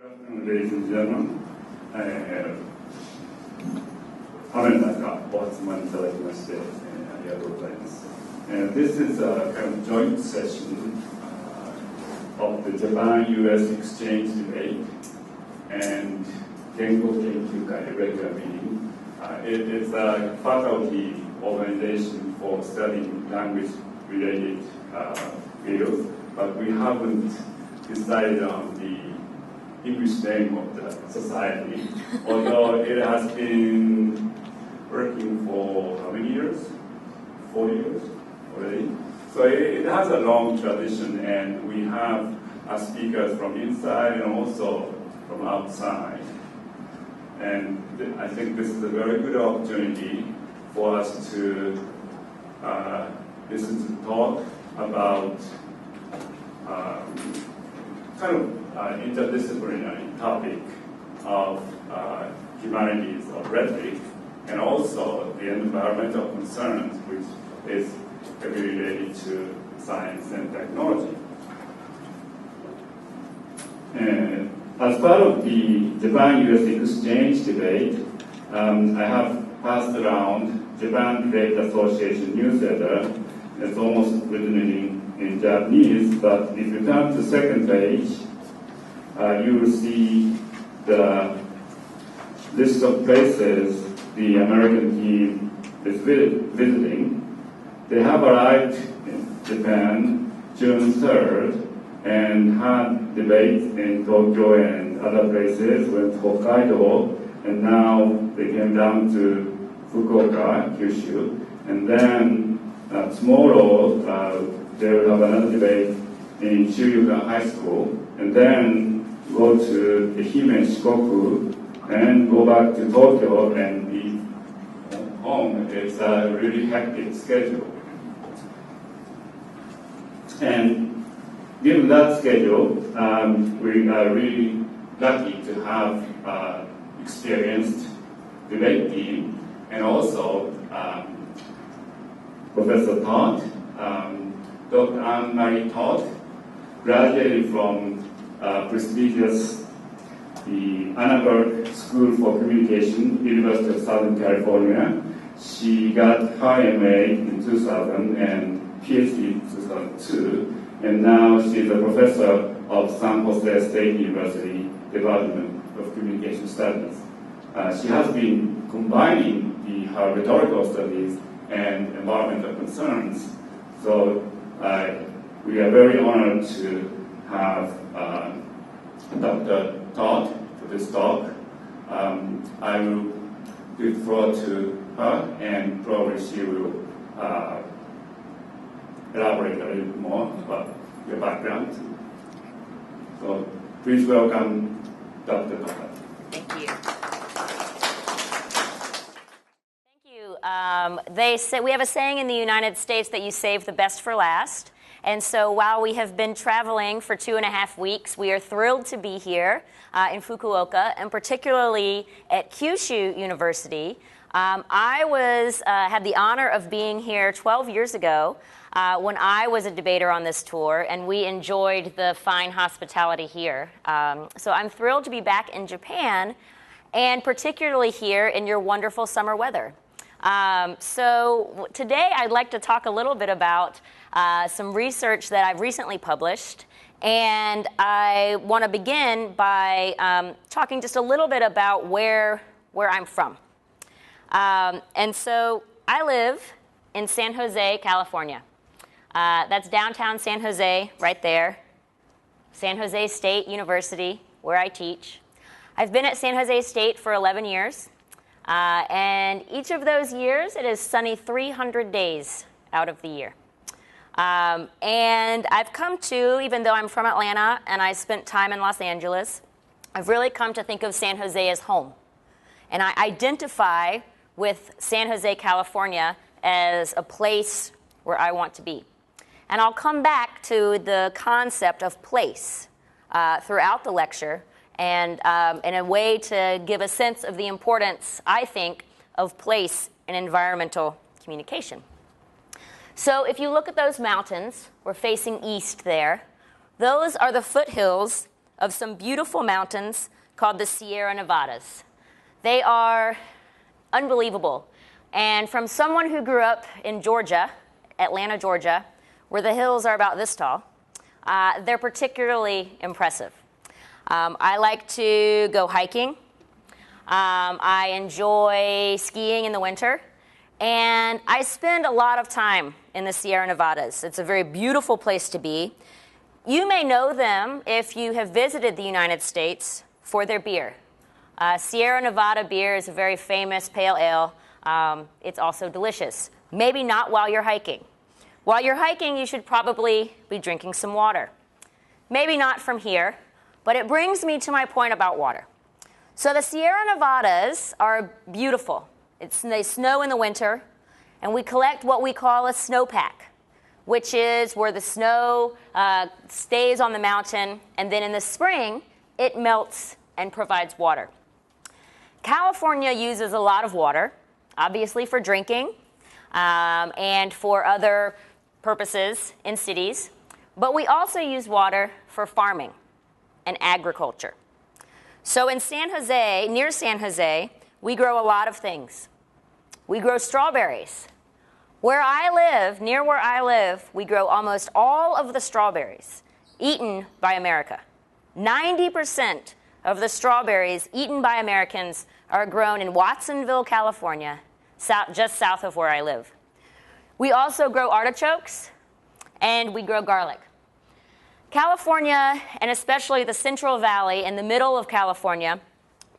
Ladies and gentlemen, 雨の中お集まりいただきまして、ありがとうございます。This is a kind of joint session of the Japan-U.S. exchange debate and Genko Kenkyukai regular meeting. It's a faculty organization for studying language-related fields, but we haven't decided on the English name of the society, although it has been working for how many years? 4 years already. So it has a long tradition, and we have speakers from inside and also from outside. And I think this is a very good opportunity for us to listen to talk about kind of interdisciplinary topic of humanities or rhetoric, and also the environmental concerns, which is heavily related to science and technology. And as part of the Japan-U.S. exchange debate, I have passed around Japan Trade Association newsletter. It's almost written in Japanese, but if you turn to the second page, you will see the list of places the American team is visiting. They have arrived in Japan June 3rd and had debates in Tokyo and other places, went to Hokkaido, and now they came down to Fukuoka, Kyushu, and then tomorrow they will have another debate in Shiryukan High School, and then go to the Hime Shikoku, and go back to Tokyo and be home. It's a really hectic schedule. And given that schedule, we are really lucky to have experienced debate team, and also Professor Todd, Dr. Anne-Marie Todd, graduated from prestigious the Annenberg School for Communication, University of Southern California. She got her MA in 2000 and PhD in 2002, and now she's a professor of San Jose State University Department of Communication Studies. She has been combining her rhetorical studies and environmental concerns. So we are very honored to have Dr. Todd for this talk. I will give the floor to her, and probably she will elaborate a little bit more about your background. So please welcome Dr. Todd. Thank you. We have a saying in the United States that you save the best for last. And so while we have been traveling for 2.5 weeks, we are thrilled to be here in Fukuoka, and particularly at Kyushu University. I had the honor of being here 12 years ago when I was a debater on this tour, and we enjoyed the fine hospitality here. So I'm thrilled to be back in Japan, and particularly here in your wonderful summer weather. So today I'd like to talk a little bit about some research that I've recently published, and I want to begin by talking just a little bit about where I'm from. And so I live in San Jose, California. That's downtown San Jose, right there. San Jose State University, where I teach. I've been at San Jose State for 11 years. And each of those years, it is sunny 300 days out of the year. And I've come to, even though I'm from Atlanta and I spent time in Los Angeles, I've really come to think of San Jose as home. And I identify with San Jose, California as a place where I want to be. And I'll come back to the concept of place throughout the lecture, and in a way to give a sense of the importance, I think, of place in environmental communication. So if you look at those mountains, we're facing east there, those are the foothills of some beautiful mountains called the Sierra Nevadas. They are unbelievable. And from someone who grew up in Georgia, Atlanta, Georgia, where the hills are about this tall, they're particularly impressive. I like to go hiking. I enjoy skiing in the winter. And I spend a lot of time in the Sierra Nevadas. It's a very beautiful place to be. You may know them if you have visited the United States for their beer. Sierra Nevada beer is a very famous pale ale. It's also delicious. Maybe not while you're hiking. While you're hiking, you should probably be drinking some water. Maybe not from here, but it brings me to my point about water. So the Sierra Nevadas are beautiful. They snow in the winter, and we collect what we call a snowpack, which is where the snow stays on the mountain, and then in the spring, it melts and provides water. California uses a lot of water, obviously for drinking and for other purposes in cities, but we also use water for farming and agriculture. So in San Jose, near San Jose, we grow a lot of things. We grow strawberries. Where I live, near where I live, we grow almost all of the strawberries eaten by America. 90% of the strawberries eaten by Americans are grown in Watsonville, California, just south of where I live. We also grow artichokes, and we grow garlic. California, and especially the Central Valley in the middle of California,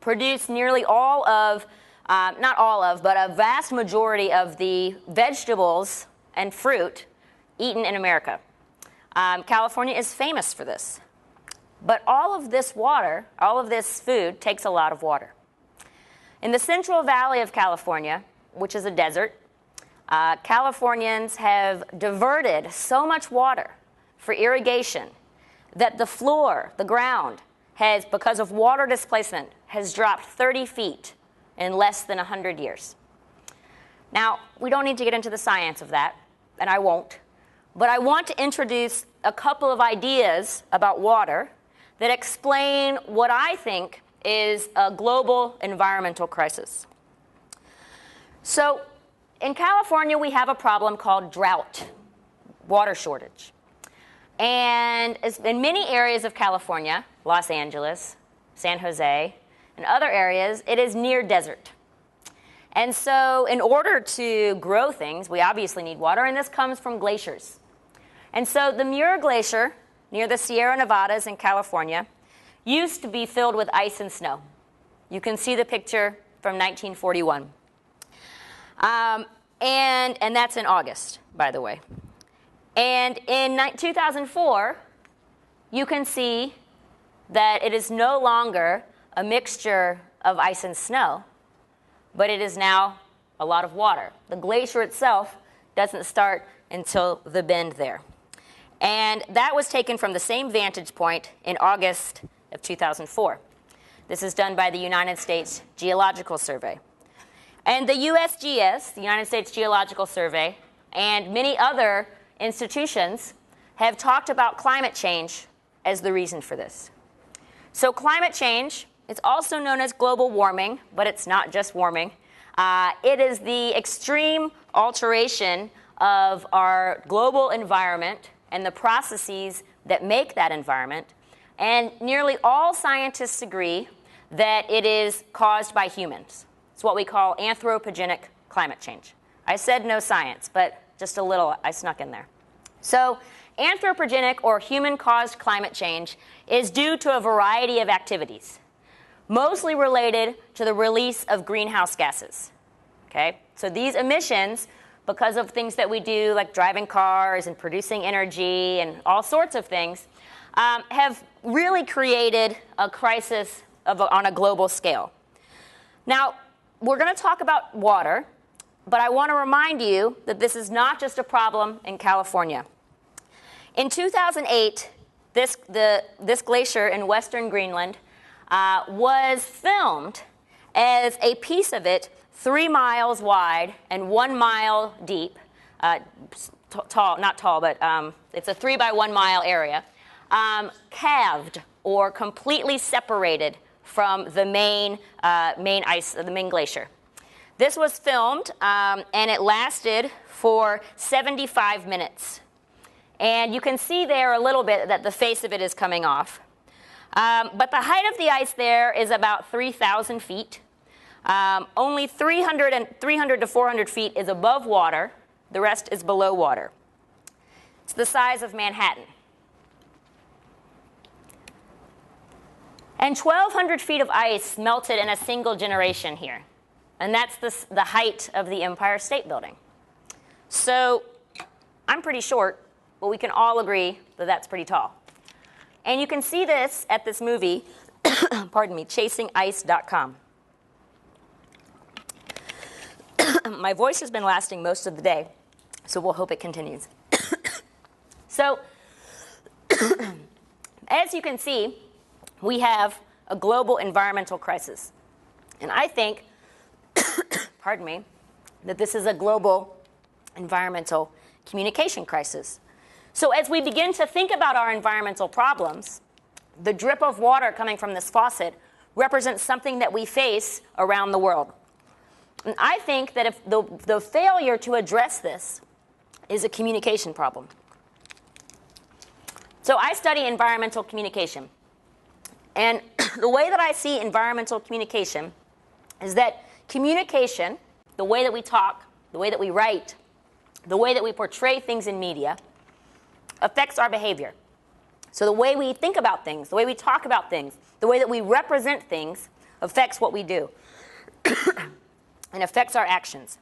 produce nearly all of not all of, but a vast majority of the vegetables and fruit eaten in America. California is famous for this. But all of this water, all of this food, takes a lot of water. In the Central Valley of California, which is a desert, Californians have diverted so much water for irrigation that the floor, the ground, has, because of water displacement, has dropped 30 feet in less than 100 years. Now, we don't need to get into the science of that, and I won't, but I want to introduce a couple of ideas about water that explain what I think is a global environmental crisis. So, in California, we have a problem called drought, water shortage. And in many areas of California, Los Angeles, San Jose, and other areas, it is near desert. And so in order to grow things, we obviously need water, and this comes from glaciers. And so the Muir Glacier, near the Sierra Nevadas in California, used to be filled with ice and snow. You can see the picture from 1941. And that's in August, by the way. And in 2004, you can see that it is no longer a mixture of ice and snow, but it is now a lot of water. The glacier itself doesn't start until the bend there. And that was taken from the same vantage point in August of 2004. This is done by the United States Geological Survey. And the USGS, the United States Geological Survey, and many other institutions have talked about climate change as the reason for this. So climate change, it's also known as global warming, but it's not just warming. It is the extreme alteration of our global environment and the processes that make that environment. And nearly all scientists agree that it is caused by humans. It's what we call anthropogenic climate change. I said no science, but just a little I snuck in there. So anthropogenic or human-caused climate change is due to a variety of activities, mostly related to the release of greenhouse gases. Okay? So these emissions, because of things that we do like driving cars and producing energy and all sorts of things, have really created a crisis on a global scale. Now, we're going to talk about water, but I want to remind you that this is not just a problem in California. In 2008, this glacier in western Greenland was filmed as a piece of it 3 miles wide and 1 mile deep, tall, not tall, but it's a 3 by 1 mile area, calved or completely separated from the main ice, the main glacier. This was filmed, and it lasted for 75 minutes. And you can see there a little bit that the face of it is coming off. But the height of the ice there is about 3,000 feet. Only 300 to 400 feet is above water. The rest is below water. It's the size of Manhattan. And 1,200 feet of ice melted in a single generation here. And that's the height of the Empire State Building. So I'm pretty short, but we can all agree that that's pretty tall. And you can see this at this movie, pardon me, chasingice.com. My voice has been lasting most of the day, so we'll hope it continues. So, as you can see, we have a global environmental crisis. And I think, pardon me, that this is a global environmental communication crisis. So as we begin to think about our environmental problems, the drip of water coming from this faucet represents something that we face around the world. And I think that if the failure to address this is a communication problem. So I study environmental communication. And the way that I see environmental communication is that communication, the way that we talk, the way that we write, the way that we portray things in media, affects our behavior. So the way we think about things, the way we talk about things, the way that we represent things affects what we do and affects our actions.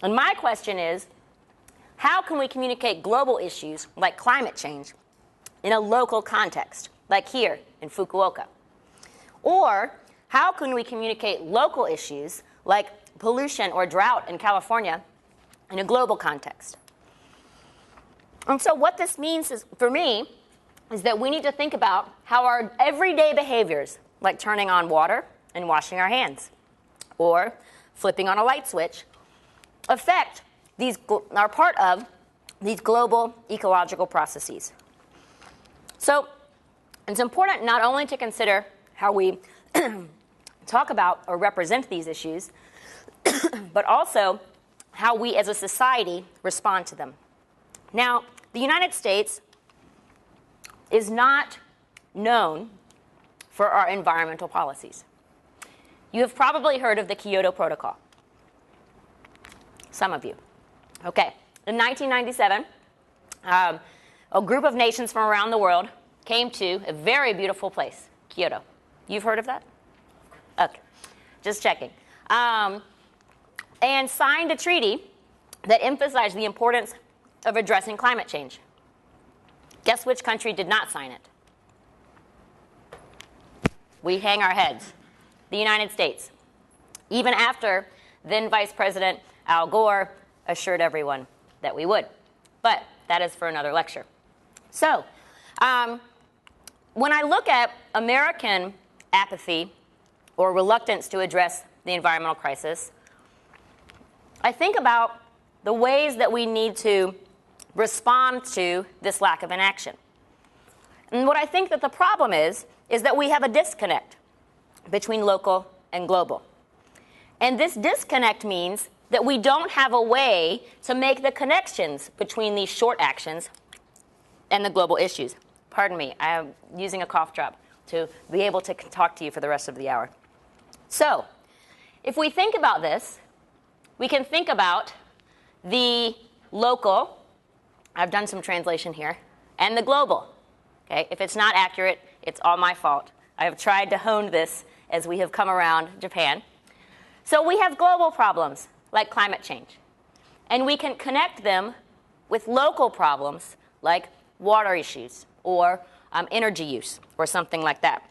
And my question is, how can we communicate global issues like climate change in a local context, like here in Fukuoka? Or how can we communicate local issues like pollution or drought in California in a global context? And so what this means is, for me, is that we need to think about how our everyday behaviors, like turning on water and washing our hands, or flipping on a light switch, affect are part of these global ecological processes. So it's important not only to consider how we talk about or represent these issues, but also how we as a society respond to them. Now, the United States is not known for our environmental policies. You have probably heard of the Kyoto Protocol. Some of you. Okay. In 1997, a group of nations from around the world came to a very beautiful place, Kyoto. You've heard of that? Okay. Just checking. And signed a treaty that emphasized the importance of addressing climate change. Guess which country did not sign it? We hang our heads. The United States. Even after then Vice President Al Gore assured everyone that we would. But that is for another lecture. So, when I look at American apathy or reluctance to address the environmental crisis, I think about the ways that we need to respond to this lack of inaction. And what I think that the problem is that we have a disconnect between local and global. And this disconnect means that we don't have a way to make the connections between these short actions and the global issues. Pardon me, I am using a cough drop to be able to talk to you for the rest of the hour. So, if we think about this, we can think about the local, I've done some translation here, and the global. Okay? If it's not accurate, it's all my fault. I have tried to hone this as we have come around Japan. So we have global problems like climate change. And we can connect them with local problems like water issues or energy use or something like that.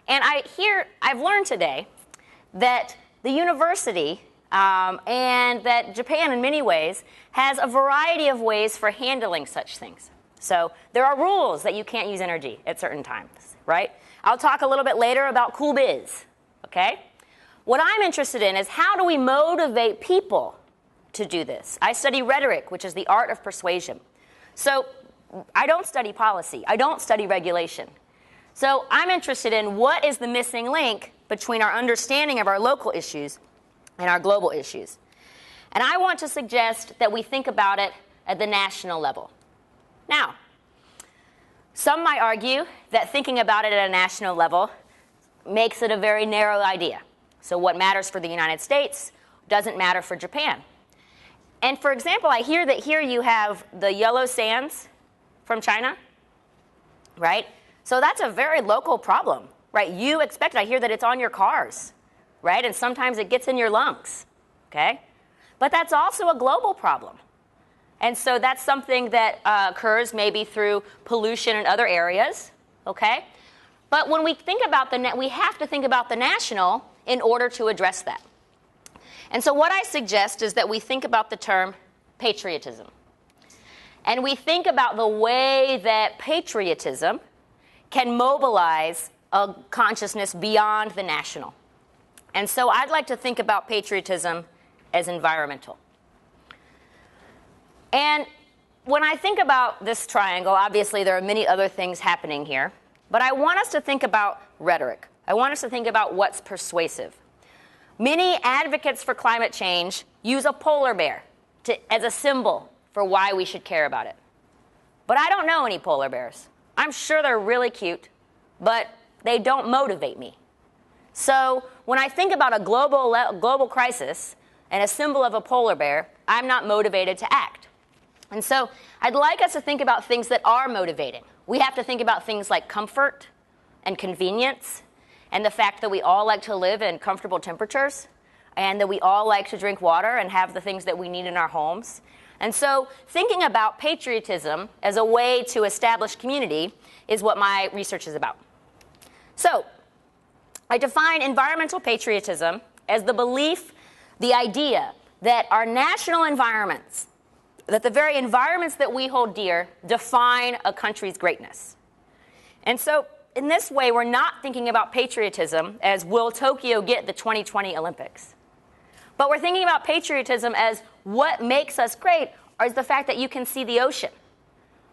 And I've learned today that the university and that Japan in many ways has a variety of ways for handling such things. So there are rules that you can't use energy at certain times, right? I'll talk a little bit later about cool biz, okay? What I'm interested in is how do we motivate people to do this? I study rhetoric, which is the art of persuasion. So I don't study policy. I don't study regulation. So I'm interested in what is the missing link between our understanding of our local issues and our global issues. And I want to suggest that we think about it at the national level. Now, some might argue that thinking about it at a national level makes it a very narrow idea. So what matters for the United States doesn't matter for Japan. And for example, I hear that here you have the yellow sands from China, right? So that's a very local problem, right? You expect it. I hear that it's on your cars, right? And sometimes it gets in your lungs, okay? But that's also a global problem. And so that's something that occurs maybe through pollution in other areas, okay? But when we think about we have to think about the national in order to address that. And so what I suggest is that we think about the term patriotism. And we think about the way that patriotism can mobilize a consciousness beyond the national. And so I'd like to think about patriotism as environmental. And when I think about this triangle, obviously there are many other things happening here, but I want us to think about rhetoric. I want us to think about what's persuasive. Many advocates for climate change use a polar bear as a symbol for why we should care about it. But I don't know any polar bears. I'm sure they're really cute, but they don't motivate me. So when I think about a global crisis and a symbol of a polar bear, I'm not motivated to act. And so I'd like us to think about things that are motivating. We have to think about things like comfort and convenience and the fact that we all like to live in comfortable temperatures and that we all like to drink water and have the things that we need in our homes. And so thinking about patriotism as a way to establish community is what my research is about. So I define environmental patriotism as the belief, the idea that our national environments, that the very environments that we hold dear define a country's greatness. And so in this way, we're not thinking about patriotism as will Tokyo get the 2020 Olympics? But we're thinking about patriotism as what makes us great is the fact that you can see the ocean,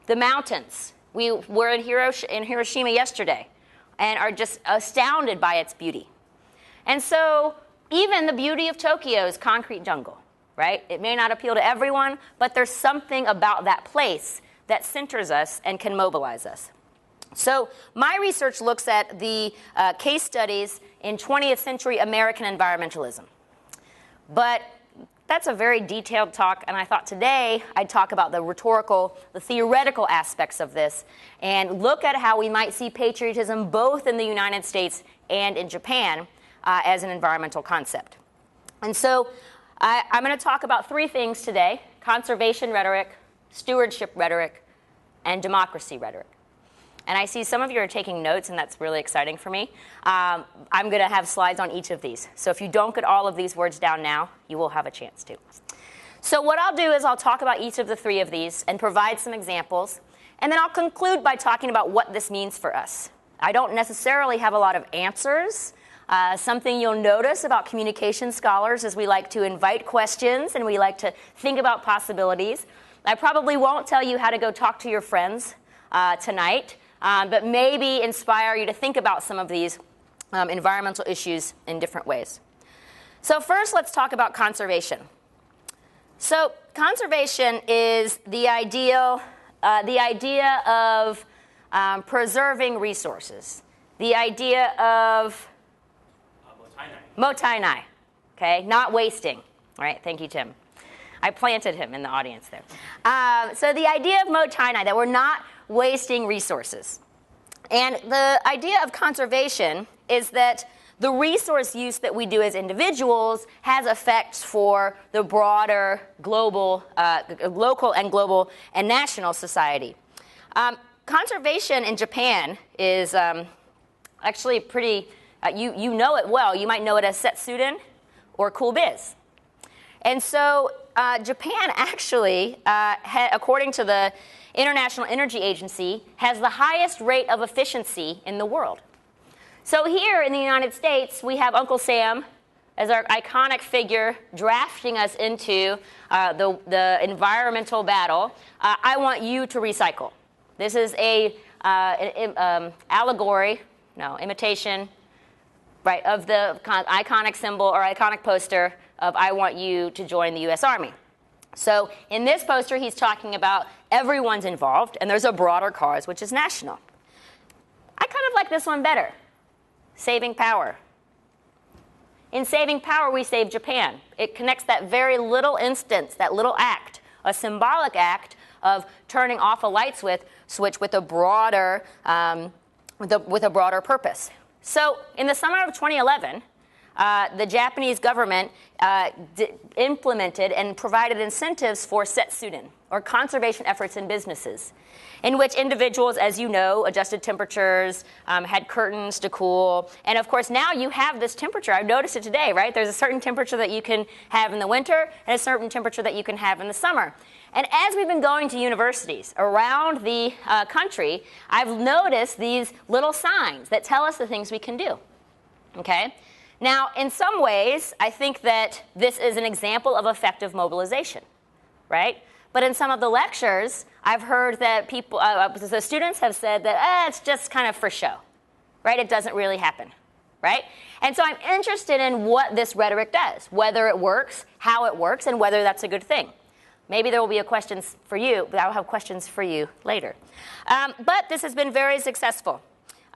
the mountains. We were in Hiroshima yesterday and are just astounded by its beauty. And so even the beauty of Tokyo's concrete jungle, right? It may not appeal to everyone, but there's something about that place that centers us and can mobilize us. So my research looks at the case studies in 20th century American environmentalism. But that's a very detailed talk, and I thought today I'd talk about the theoretical aspects of this, and look at how we might see patriotism both in the United States and in Japan as an environmental concept. And so I'm going to talk about three things today: conservation rhetoric, stewardship rhetoric, and democracy rhetoric. And I see some of you are taking notes, and that's really exciting for me. I'm going to have slides on each of these. So if you don't get all of these words down now, you will have a chance to. So what I'll do is I'll talk about each of the three of these and provide some examples. And then I'll conclude by talking about what this means for us. I don't necessarily have a lot of answers. Something you'll notice about communication scholars is we like to invite questions and we like to think about possibilities. I probably won't tell you how to go talk to your friends tonight. But maybe inspire you to think about some of these environmental issues in different ways. So first, let's talk about conservation. So conservation is the idea of preserving resources, the idea of motainai, okay, not wasting. All right, thank you, Tim. I planted him in the audience there. So the idea of motainai, that we're not wasting resources. And the idea of conservation is that the resource use that we do as individuals has effects for the broader global, local and global and national society. Conservation in Japan is actually pretty, you know it well. You might know it as setsuden or cool biz. And so Japan actually, according to the International Energy Agency, has the highest rate of efficiency in the world. So here in the United States, we have Uncle Sam as our iconic figure drafting us into the environmental battle. I want you to recycle. This is a imitation, right, of the iconic symbol or iconic poster of "I want you to join the U.S. Army." So in this poster, he's talking about everyone's involved, and there's a broader cause, which is national. I kind of like this one better. Saving power. In saving power, we save Japan. It connects that very little instance, that little act, a symbolic act of turning off a light switch with a broader, with a broader purpose. So in the summer of 2011, the Japanese government implemented and provided incentives for setsuden, or conservation efforts in businesses, in which individuals, as you know, adjusted temperatures, had curtains to cool. And of course, now you have this temperature. I've noticed it today, right? There's a certain temperature that you can have in the winter and a certain temperature that you can have in the summer. And as we've been going to universities around the country, I've noticed these little signs that tell us the things we can do, okay? Now, in some ways, I think that this is an example of effective mobilization, right? But in some of the lectures, I've heard that people, the students have said that it's just kind of for show, right? It doesn't really happen, right? And so I'm interested in what this rhetoric does, whether it works, how it works, and whether that's a good thing. Maybe there will be a questions for you, but I'll have questions for you later. But this has been very successful.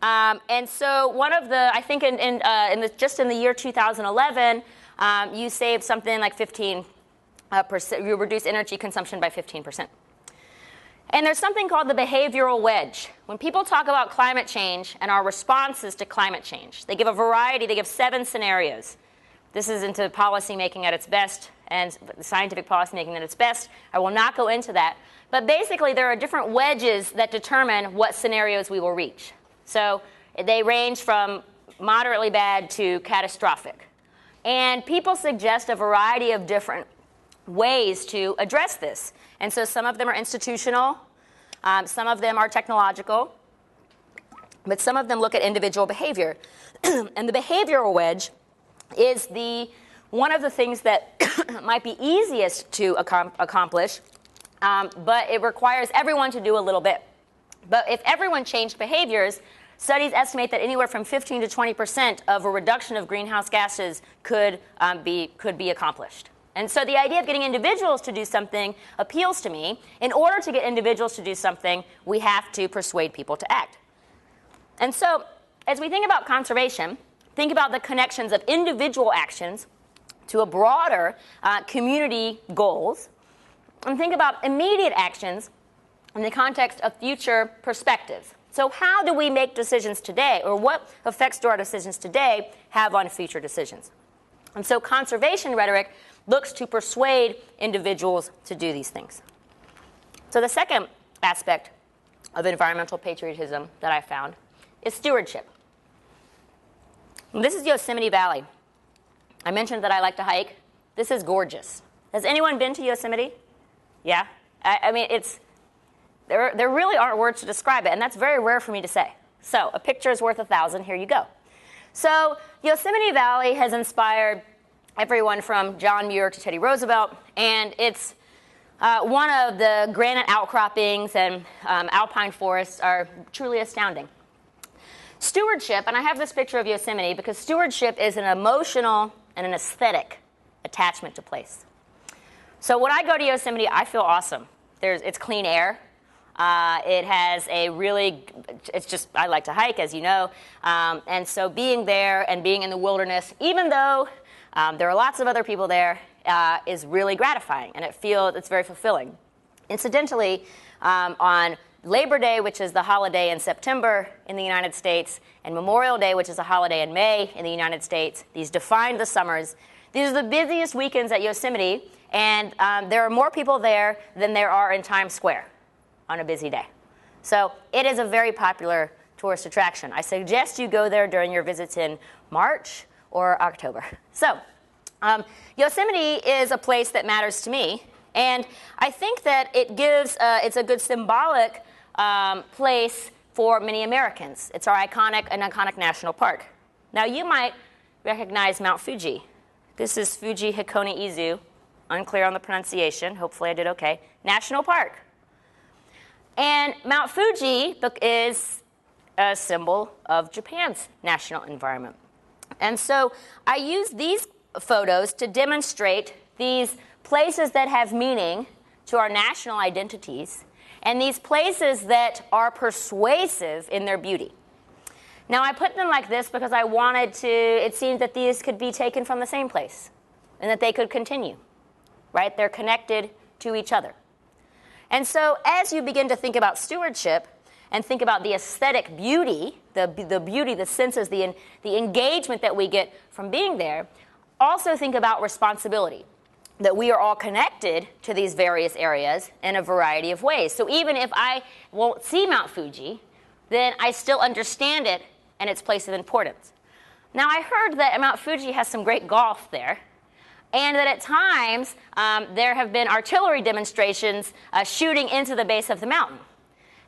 And so one of the, I think just in the year 2011, you saved something like 15%, you reduce energy consumption by 15%. And there's something called the behavioral wedge. When people talk about climate change and our responses to climate change, they give a variety, they give 7 scenarios. This is into policy making at its best and scientific policy making at its best. I will not go into that. But basically, there are different wedges that determine what scenarios we will reach. So they range from moderately bad to catastrophic. And people suggest a variety of different ways to address this. And so some of them are institutional, some of them are technological, but some of them look at individual behavior. And the behavioral wedge is one of the things that might be easiest to accomplish, but it requires everyone to do a little bit. But if everyone changed behaviors, studies estimate that anywhere from 15 to 20% of a reduction of greenhouse gases could be accomplished. And so the idea of getting individuals to do something appeals to me. In order to get individuals to do something, we have to persuade people to act. And so as we think about conservation, think about the connections of individual actions to a broader community goals, and think about immediate actions in the context of future perspectives. So how do we make decisions today, or what effects do our decisions today have on future decisions? And so conservation rhetoric looks to persuade individuals to do these things. So the second aspect of environmental patriotism that I found is stewardship. And this is Yosemite Valley. I mentioned that I like to hike. This is gorgeous. Has anyone been to Yosemite? Yeah? I mean, there really aren't words to describe it, and that's very rare for me to say. So a picture is worth 1,000. Here you go. So Yosemite Valley has inspired everyone from John Muir to Teddy Roosevelt, and it's one of the granite outcroppings and alpine forests are truly astounding. Stewardship, and I have this picture of Yosemite because stewardship is an emotional and an aesthetic attachment to place. So when I go to Yosemite, I feel awesome. It's clean air. It has a really, I like to hike, as you know, and so being there and being in the wilderness, even though there are lots of other people there, is really gratifying, and it's very fulfilling. Incidentally, on Labor Day, which is the holiday in September in the United States, and Memorial Day, which is a holiday in May in the United States, these define the summers. These are the busiest weekends at Yosemite, and there are more people there than there are in Times Square on a busy day. So it is a very popular tourist attraction. I suggest you go there during your visits in March or October. So Yosemite is a place that matters to me, and I think that it's a good symbolic place for many Americans. It's an iconic national park. Now you might recognize Mount Fuji. This is Fuji Hikone-Izu, unclear on the pronunciation, hopefully I did okay, National Park. And Mount Fuji is a symbol of Japan's national environment. And so I use these photos to demonstrate these places that have meaning to our national identities and these places that are persuasive in their beauty. Now, I put them like this because I wanted to, it seems that these could be taken from the same place and that they could continue, right? They're connected to each other. And so as you begin to think about stewardship and think about the aesthetic beauty, the beauty, the senses, the engagement that we get from being there, also think about responsibility, that we are all connected to these various areas in a variety of ways. So even if I won't see Mount Fuji, then I still understand it and its place of importance. Now, I heard that Mount Fuji has some great golf there, and that at times there have been artillery demonstrations shooting into the base of the mountain.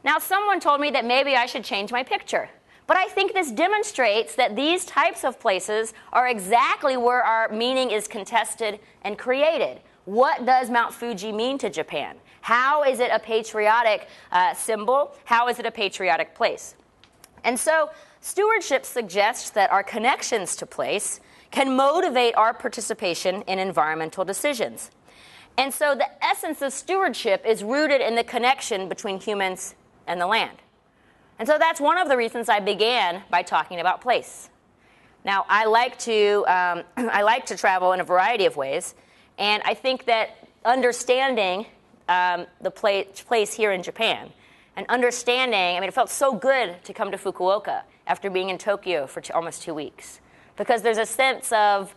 Now, someone told me that maybe I should change my picture. But I think this demonstrates that these types of places are exactly where our meaning is contested and created. What does Mount Fuji mean to Japan? How is it a patriotic symbol? How is it a patriotic place? And so stewardship suggests that our connections to place can motivate our participation in environmental decisions. And so the essence of stewardship is rooted in the connection between humans and the land. And so that's one of the reasons I began by talking about place. Now, I like to travel in a variety of ways, and I think that understanding the place here in Japan, and understanding, I mean, it felt so good to come to Fukuoka after being in Tokyo for almost 2 weeks, because there's a sense of,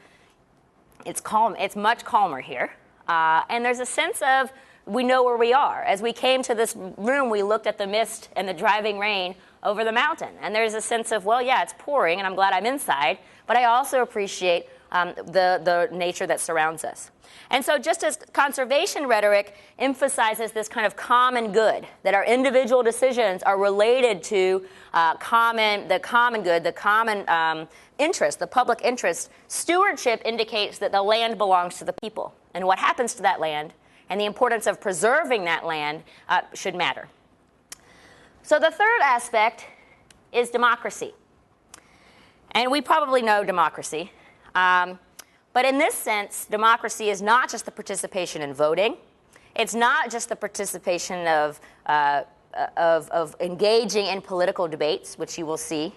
it's calm, it's much calmer here, and there's a sense of we know where we are. As we came to this room, we looked at the mist and the driving rain over the mountain. And there's a sense of, well, yeah, it's pouring, and I'm glad I'm inside, but I also appreciate the nature that surrounds us. And so just as conservation rhetoric emphasizes this kind of common good, that our individual decisions are related to the common good, the common interest, the public interest, stewardship indicates that the land belongs to the people. And what happens to that land and the importance of preserving that land should matter. So the third aspect is democracy. And we probably know democracy. But in this sense, democracy is not just the participation in voting. It's not just the participation of engaging in political debates, which you will see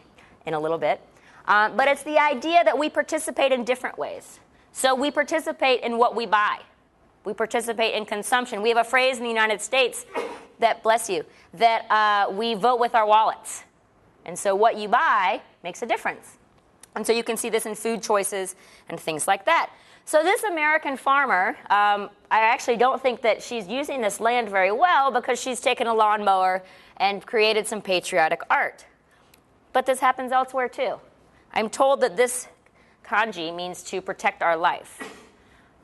in a little bit. But it's the idea that we participate in different ways. So we participate in what we buy. We participate in consumption. We have a phrase in the United States that, bless you, that we vote with our wallets. And so what you buy makes a difference. And so you can see this in food choices and things like that. So this American farmer, I actually don't think that she's using this land very well because she's taken a lawnmower and created some patriotic art. But this happens elsewhere too. I'm told that this kanji means to protect our life.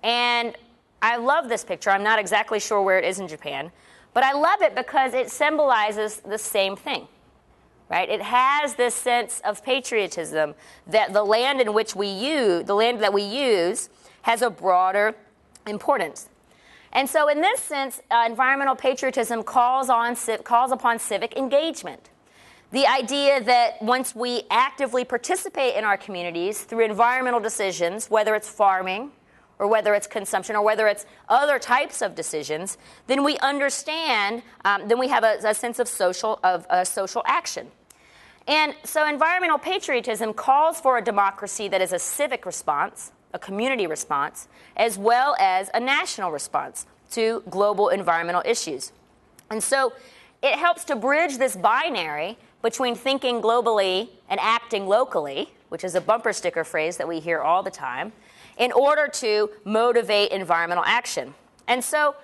And I love this picture. I'm not exactly sure where it is in Japan, but I love it because it symbolizes the same thing, right? It has this sense of patriotism that the land in which we use, the land that we use, has a broader importance. And so in this sense, environmental patriotism calls upon civic engagement. The idea that once we actively participate in our communities through environmental decisions, whether it's farming, or whether it's consumption, or whether it's other types of decisions, then we understand, then we have a sense of social action. And so environmental patriotism calls for a democracy that is a civic response, a community response, as well as a national response to global environmental issues. And so it helps to bridge this binary between thinking globally and acting locally, which is a bumper sticker phrase that we hear all the time, in order to motivate environmental action. And so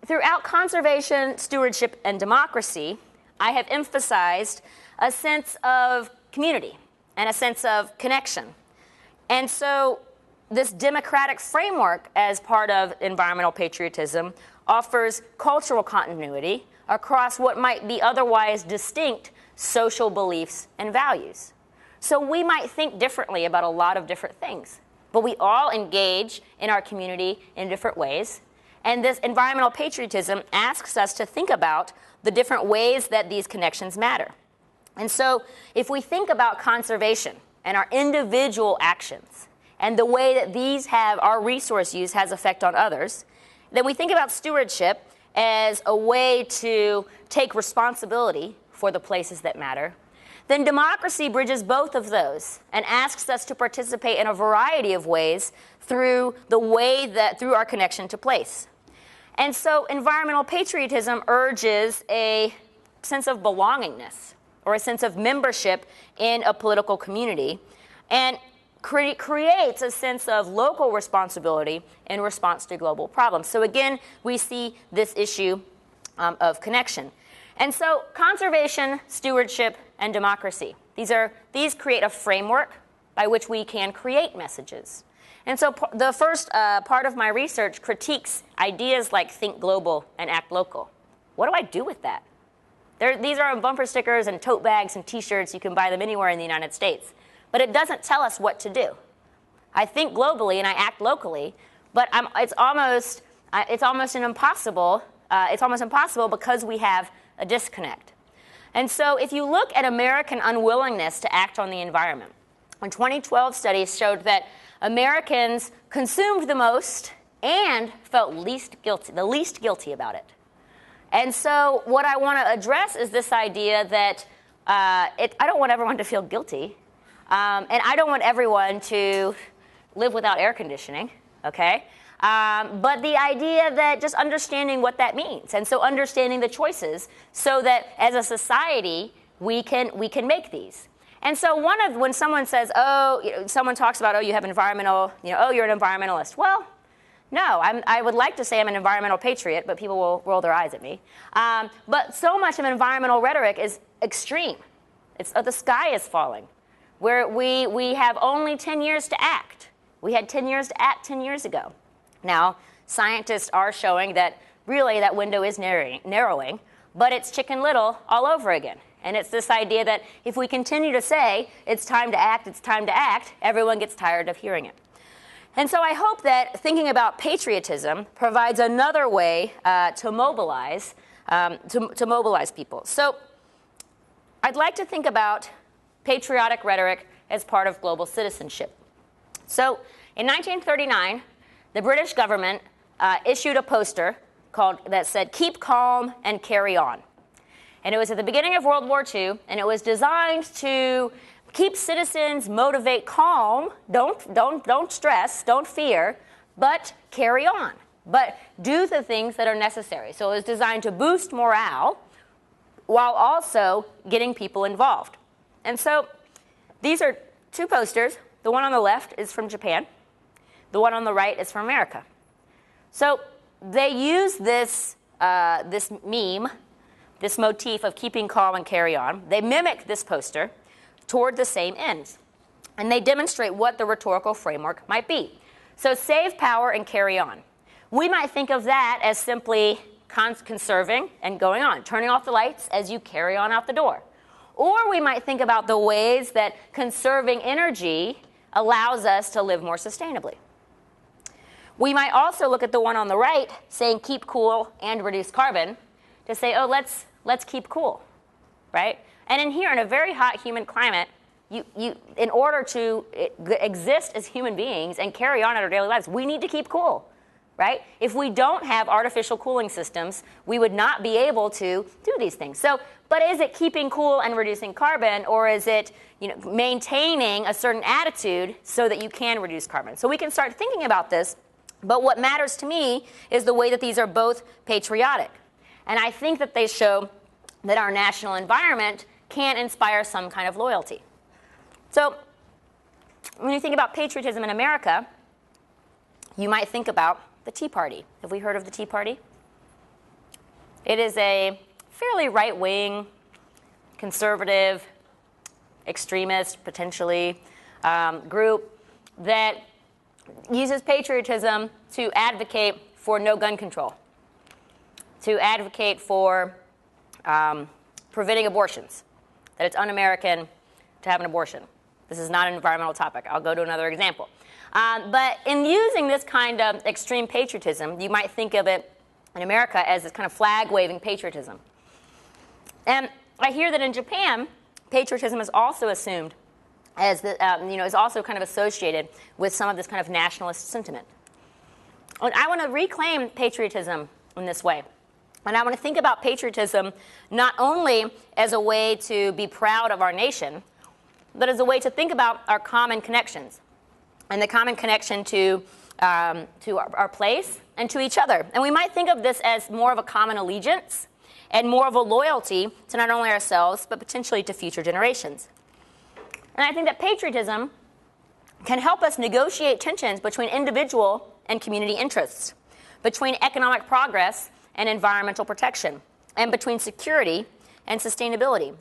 throughout conservation, stewardship, and democracy, I have emphasized a sense of community and a sense of connection. And so this democratic framework as part of environmental patriotism offers cultural continuity across what might be otherwise distinct social beliefs and values. So we might think differently about a lot of different things, but we all engage in our community in different ways, And this environmental patriotism asks us to think about the different ways that these connections matter. And so if we think about conservation and our individual actions and the way that these have, our resource use has effect on others, then we think about stewardship as a way to take responsibility for the places that matter. Then democracy bridges both of those and asks us to participate in a variety of ways through our connection to place. And so environmental patriotism urges a sense of belongingness or a sense of membership in a political community and creates a sense of local responsibility in response to global problems. So again, we see this issue of connection. And so conservation, stewardship, and democracy, these create a framework by which we can create messages. And so the first part of my research critiques ideas like think global and act local. What do I do with that? These are on bumper stickers and tote bags and T-shirts. You can buy them anywhere in the United States. But it doesn't tell us what to do. I think globally and I act locally, but it's almost impossible because we have a disconnect. And so if you look at American unwillingness to act on the environment, in 2012 studies showed that Americans consumed the most and felt the least guilty about it. And so what I want to address is this idea that I don't want everyone to feel guilty. And I don't want everyone to live without air conditioning, okay? But the idea that just understanding what that means, and so understanding the choices, so that as a society we can make these. And so when someone says, someone talks about, you have environmental, you're an environmentalist. Well, no, I would like to say I'm an environmental patriot, but people will roll their eyes at me. But so much of environmental rhetoric is extreme. The sky is falling. Where we have only 10 years to act. We had 10 years to act 10 years ago. Now, scientists are showing that really that window is narrowing, but it's Chicken Little all over again. And it's this idea that if we continue to say it's time to act, everyone gets tired of hearing it. And so I hope that thinking about patriotism provides another way to mobilize people. So I'd like to think about patriotic rhetoric as part of global citizenship. So in 1939, the British government issued a poster that said, "Keep calm and carry on." And it was at the beginning of World War II, and it was designed to keep citizens, motivate, calm, don't stress, don't fear, but carry on. But do the things that are necessary. So it was designed to boost morale while also getting people involved. And so these are two posters. The one on the left is from Japan. The one on the right is from America. So they use this meme, this motif of keeping calm and carry on. They mimic this poster toward the same ends. And they demonstrate what the rhetorical framework might be. So save power and carry on. We might think of that as simply conserving and going on, turning off the lights as you carry on out the door. Or we might think about the ways that conserving energy allows us to live more sustainably. We might also look at the one on the right saying keep cool and reduce carbon to say, let's keep cool, right? And in here, in a very hot humid climate, in order to exist as human beings and carry on in our daily lives, we need to keep cool, right? If we don't have artificial cooling systems, we would not be able to do these things. So, but is it keeping cool and reducing carbon, or is it maintaining a certain attitude so that you can reduce carbon? So we can start thinking about this, but what matters to me is the way that these are both patriotic. And I think that they show that our national environment can inspire some kind of loyalty. So when you think about patriotism in America, you might think about the Tea Party. Have we heard of the Tea Party? It is a fairly right-wing, conservative, extremist, potentially, group that uses patriotism to advocate for no gun control, to advocate for preventing abortions, that it's un-American to have an abortion. This is not an environmental topic. I'll go to another example. But in using this kind of extreme patriotism, you might think of it in America as this kind of flag-waving patriotism. And I hear that in Japan, patriotism is also assumed as the, is also kind of associated with some of this kind of nationalist sentiment. And I want to reclaim patriotism in this way. And I want to think about patriotism not only as a way to be proud of our nation, but as a way to think about our common connections and the common connection to our place and to each other. And we might think of this as more of a common allegiance and more of a loyalty to not only ourselves, but potentially to future generations. And I think that patriotism can help us negotiate tensions between individual and community interests, between economic progress and environmental protection, and between security and sustainability.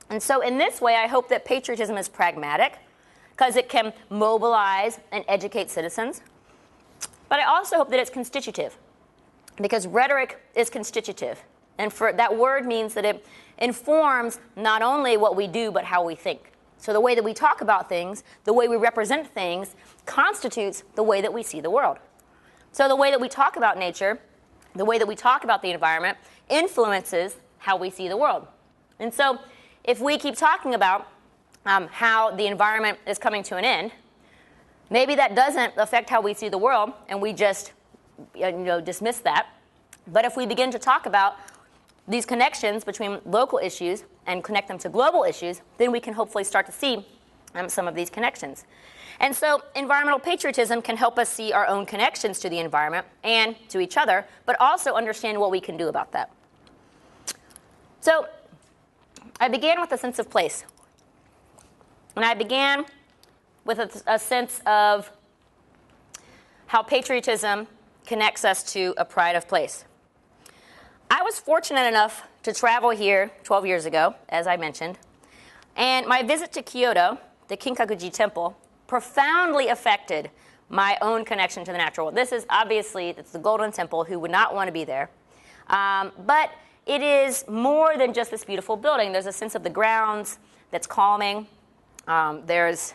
And so in this way, I hope that patriotism is pragmatic, because it can mobilize and educate citizens. But I also hope that it's constitutive, because rhetoric is constitutive. And that word means that it informs not only what we do, but how we think. So the way that we talk about things, the way we represent things, constitutes the way that we see the world. So the way that we talk about nature, the way that we talk about the environment, influences how we see the world. And so if we keep talking about how the environment is coming to an end, maybe that doesn't affect how we see the world, and we just dismiss that. But if we begin to talk about these connections between local issues and connect them to global issues, then we can hopefully start to see some of these connections. And so environmental patriotism can help us see our own connections to the environment and to each other, but also understand what we can do about that. So I began with a sense of place. And I began with a sense of how patriotism connects us to a pride of place. I was fortunate enough to travel here 12 years ago, as I mentioned, and my visit to Kyoto, the Kinkakuji Temple, profoundly affected my own connection to the natural world. This is obviously, it's the Golden Temple. Who would not want to be there? But it is more than just this beautiful building. There's a sense of the grounds that's calming. It's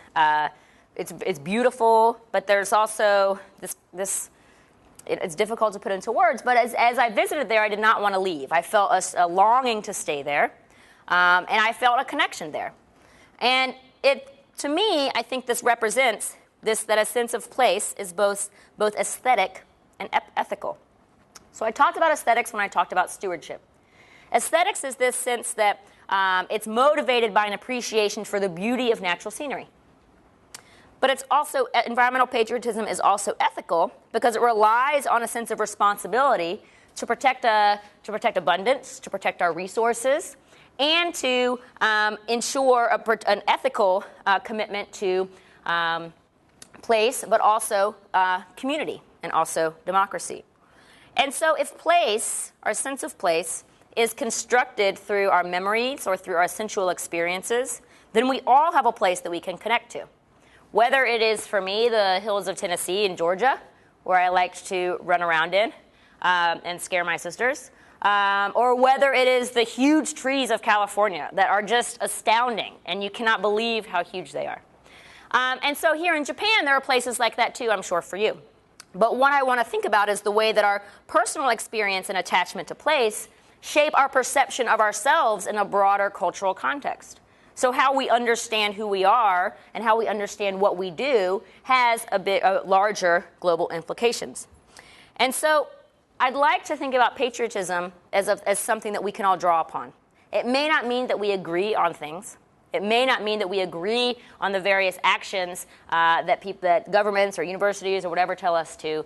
beautiful, but there's also this it's difficult to put into words, but as I visited there, I did not want to leave. I felt a longing to stay there, and I felt a connection there. And to me, I think this represents that a sense of place is both aesthetic and ethical. So I talked about aesthetics when I talked about stewardship. Aesthetics is this sense that it's motivated by an appreciation for the beauty of natural scenery. But it's also, environmental patriotism is also ethical because it relies on a sense of responsibility to protect abundance, to protect our resources, and to ensure an ethical commitment to place, but also community and also democracy. And so if place, our sense of place, is constructed through our memories or through our sensual experiences, then we all have a place that we can connect to. Whether it is, for me, the hills of Tennessee and Georgia, where I like to run around in and scare my sisters, or whether it is the huge trees of California that are just astounding, and you cannot believe how huge they are. And so here in Japan, there are places like that too, I'm sure, for you. But what I want to think about is the way that our personal experience and attachment to place shape our perception of ourselves in a broader cultural context. So how we understand who we are and how we understand what we do has a larger global implications. And so I'd like to think about patriotism as something that we can all draw upon. It may not mean that we agree on things. It may not mean that we agree on the various actions that governments or universities or whatever tell us to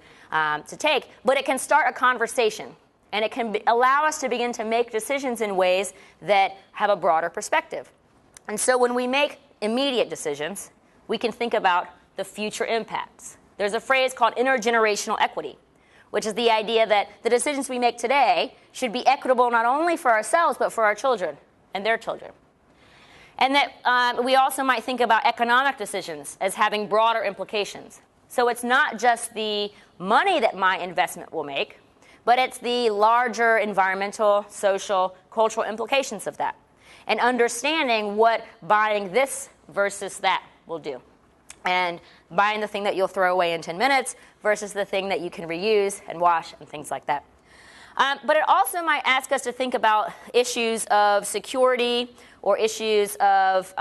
take, but it can start a conversation, and it can allow us to begin to make decisions in ways that have a broader perspective. And so when we make immediate decisions, we can think about the future impacts. There's a phrase called intergenerational equity, which is the idea that the decisions we make today should be equitable not only for ourselves, but for our children and their children. And that we also might think about economic decisions as having broader implications. So it's not just the money that my investment will make, but it's the larger environmental, social, cultural implications of that. And understanding what buying this versus that will do. And buying the thing that you'll throw away in 10 minutes versus the thing that you can reuse and wash and things like that. But it also might ask us to think about issues of security or issues of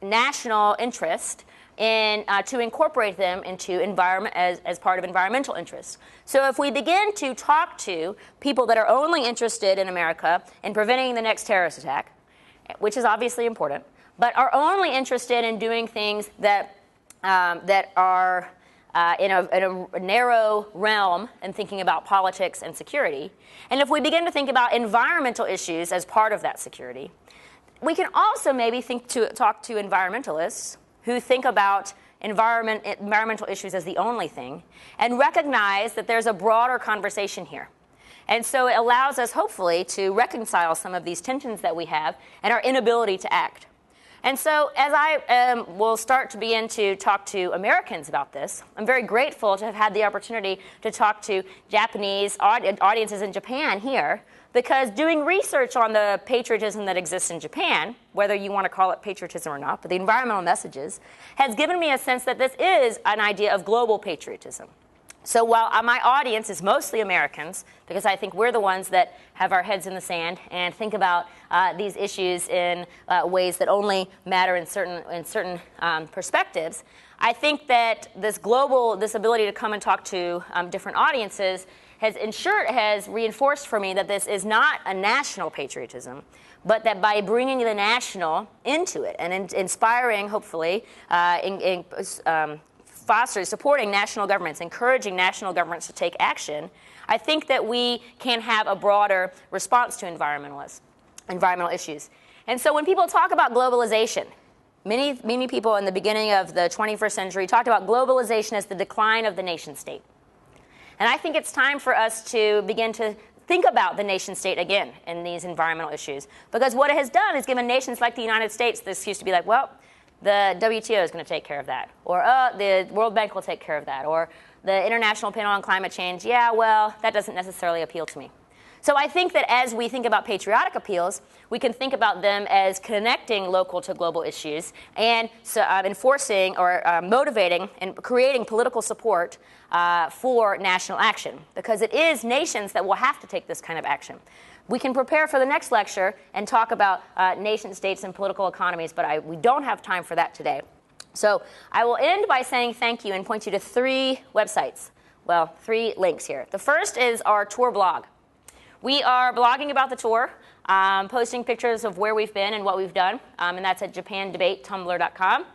national interest to incorporate them into environment as part of environmental interests. So if we begin to talk to people that are only interested in America in preventing the next terrorist attack, which is obviously important, but are only interested in doing things that are in a narrow realm and thinking about politics and security. And if we begin to think about environmental issues as part of that security, we can also maybe talk to environmentalists who think about environmental issues as the only thing and recognize that there's a broader conversation here. And so it allows us, hopefully, to reconcile some of these tensions that we have and our inability to act. And so as I will start to begin to talk to Americans about this, I'm very grateful to have had the opportunity to talk to Japanese audiences in Japan here, because doing research on the patriotism that exists in Japan, whether you want to call it patriotism or not, but the environmental messages, has given me a sense that this is an idea of global patriotism. So while my audience is mostly Americans, because I think we're the ones that have our heads in the sand and think about these issues in ways that only matter in certain perspectives, I think that this ability to come and talk to different audiences has reinforced for me that this is not a national patriotism, but that by bringing the national into it and inspiring, hopefully, supporting national governments, encouraging national governments to take action, I think that we can have a broader response to environmental issues. And so when people talk about globalization, many people in the beginning of the 21st century talked about globalization as the decline of the nation state. And I think it's time for us to begin to think about the nation state again in these environmental issues. Because what it has done is given nations like the United States this excuse to be like, well, the WTO is going to take care of that, or the World Bank will take care of that, or the International Panel on Climate Change, yeah, well, that doesn't necessarily appeal to me. So I think that as we think about patriotic appeals, we can think about them as connecting local to global issues and enforcing or motivating and creating political support for national action, because it is nations that will have to take this kind of action. We can prepare for the next lecture and talk about nation states and political economies, but we don't have time for that today. So I will end by saying thank you and point you to 3 websites. Well, 3 links here. The first is our tour blog. We are blogging about the tour, posting pictures of where we've been and what we've done, and that's at japandebatetumblr.com.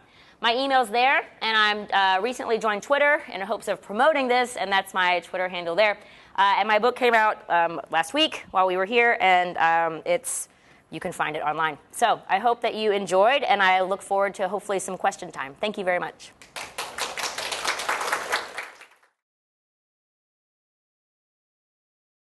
My email's there, and I'm recently joined Twitter in hopes of promoting this, and that's my Twitter handle there. And my book came out last week while we were here, and you can find it online. So I hope that you enjoyed, and I look forward to hopefully some question time. Thank you very much.